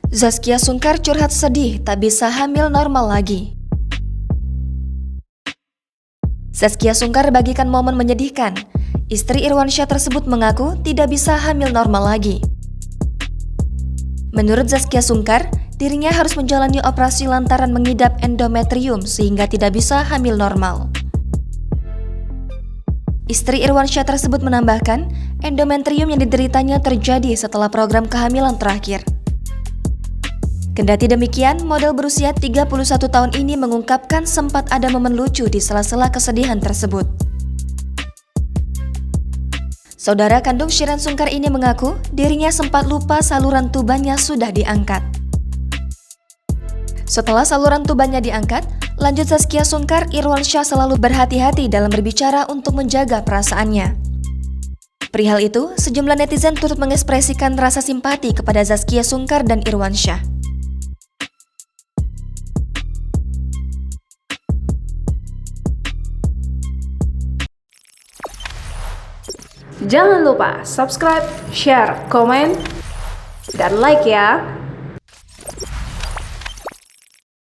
Zaskia Sungkar curhat sedih tak bisa hamil normal lagi. Zaskia Sungkar bagikan momen menyedihkan. Istri Irwansyah tersebut mengaku tidak bisa hamil normal lagi. Menurut Zaskia Sungkar, dirinya harus menjalani operasi lantaran mengidap endometrium sehingga tidak bisa hamil normal. Istri Irwansyah tersebut menambahkan, endometrium yang dideritanya terjadi setelah program kehamilan terakhir. Kendati demikian, model berusia 31 tahun ini mengungkapkan sempat ada momen lucu di sela-sela kesedihan tersebut. Saudara kandung Shireen Sungkar ini mengaku dirinya sempat lupa saluran tubannya sudah diangkat. Setelah saluran tubannya diangkat, lanjut Zaskia Sungkar, Irwansyah selalu berhati-hati dalam berbicara untuk menjaga perasaannya. Perihal itu, sejumlah netizen turut mengekspresikan rasa simpati kepada Zaskia Sungkar dan Irwansyah. Jangan lupa subscribe, share, komen, dan like ya!